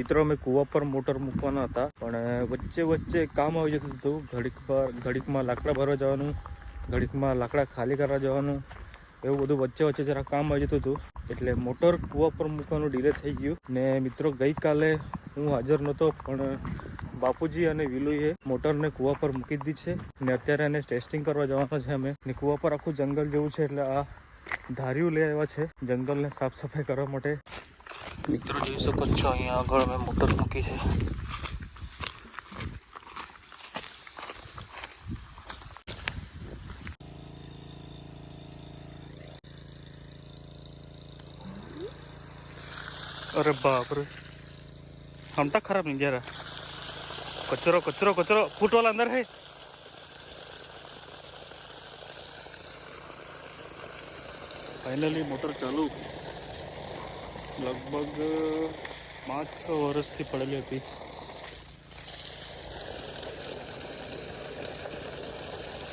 મિત્રો અમે કૂવા પર મોટર મૂકવાના હતા, પણ વચ્ચે કામ આવી જતું હતું. ઘડીકમાં લાકડા ભરવા જવાનું, ઘડીકમાં લાકડા ખાલી કરવા જવાનું, એવું બધું વચ્ચે જરા કામ આવી જતું હતું. એટલે મોટર કૂવા પર મૂકવાનું ડિલે થઈ ગયું. ને મિત્રો ગઈકાલે હું હાજર નહોતો, પણ બાપુજી અને વિલુએ મોટરને કૂવા પર મૂકી દીધી છે. ને અત્યારે એને ટેસ્ટિંગ કરવા જવાના છે અમે. ને કૂવા પર આખું જંગલ જેવું છે, એટલે આ ધાર્યું લઈ આવ્યા છે જંગલને સાફ સફાઈ કરવા માટે. મિત્રો જોઈ શકો છો, અહીંયા આગળ મેં મોટર મૂકી છે. अरे बाप रे, हमटा खराब नहीं जा रहा. कचरो फुट वाला अंदर है. फाइनली मोटर चालू. लगभग 5-6 વર્ષથી પડેલી હતી.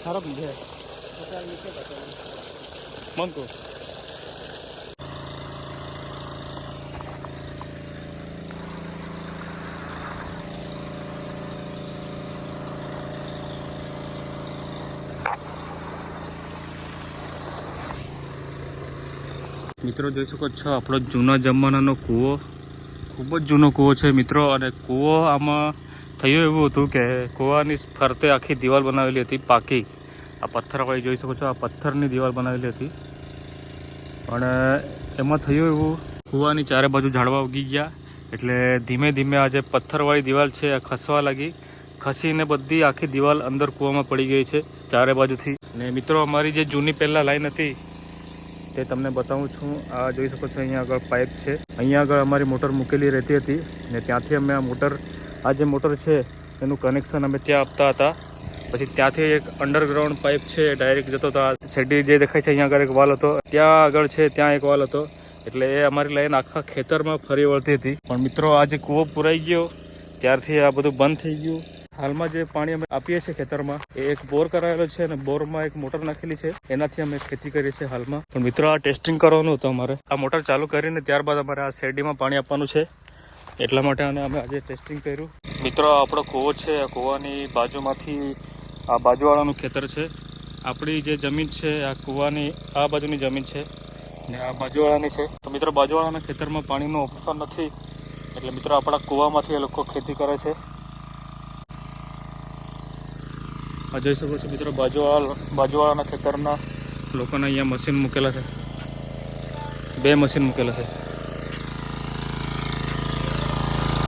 ખરાબ નહીં જાય મંકો. મિત્રો જોઈ શકો છો, આપણો જૂના જમાનાનો કૂવો, ખૂબ જ જૂનો કૂવો છે મિત્રો. અને કૂવો આમાં થયું એવું હતું કે કૂવાની ફરતે આખી દિવાલ બનાવેલી હતી પાકી. આ પથ્થરવાળી જોઈ શકો છો, આ પથ્થરની દિવાલ બનાવેલી હતી. પણ એમાં થયું એવું, કૂવાની ચારે બાજુ ઝાડવા ઉગી ગયા, એટલે ધીમે ધીમે આ જે પથ્થરવાળી દિવાલ છે આ ખસવા લાગી. ખસીને બધી આખી દિવાલ અંદર કૂવામાં પડી ગઈ છે ચારે બાજુથી. ને મિત્રો અમારી જે જૂની પહેલાં લાઈન હતી તે તમને બતાવું છું. આ જોઈ શકો છો, અહીંયા આગળ પાઇપ છે. અહીંયા આગળ અમારી મોટર મૂકેલી રહેતી હતી, ને ત્યાંથી અમે આ જે મોટર છે એનું કનેક્શન અમે ત્યાં આપતા હતા. પછી ત્યાંથી એક અંડરગ્રાઉન્ડ પાઇપ છે ડાયરેક્ટ જતો હતો. આ શેડી જે દેખાય છે અહીંયા આગળ એક વાલ હતો, ત્યાં આગળ છે ત્યાં એક વાલ હતો. એટલે એ અમારી લાઈન આખા ખેતરમાં ફરી વળતી હતી. પણ મિત્રો આ જે કૂવો પુરાઈ ગયો ત્યારથી આ બધું બંધ થઈ ગયું. હાલમાં જે પાણી અમે આપીએ છીએ ખેતરમાં, એ એક બોર કરાયેલો છે, અને બોરમાં એક મોટર નાખેલી છે, એનાથી અમે ખેતી કરીએ છીએ હાલમાં. પણ મિત્રો આ ટેસ્ટિંગ કરવાનું હતું અમારે. આ મોટર ચાલુ કરીને ત્યારબાદ અમારે આ શેરડીમાં પાણી આપવાનું છે, એટલા માટે અમે આજે ટેસ્ટિંગ કર્યું. મિત્રો આપણો કૂવો છે, આ કૂવાની બાજુમાંથી આ બાજુવાળાનું ખેતર છે. આપણી જે જમીન છે આ કૂવાની આ બાજુની જમીન છે, ને આ બાજુવાળાની છે. તો મિત્રો બાજુવાળાના ખેતરમાં પાણીનું ઓપ્શન નથી, એટલે મિત્રો આપણા કૂવામાંથી એ લોકો ખેતી કરે છે. આ જોઈ શકો છો મિત્રો, બાજુવાળાના ખેતરના લોકોના અહીંયા મશીન મૂકેલા છે, 2 મશીન મૂકેલા છે.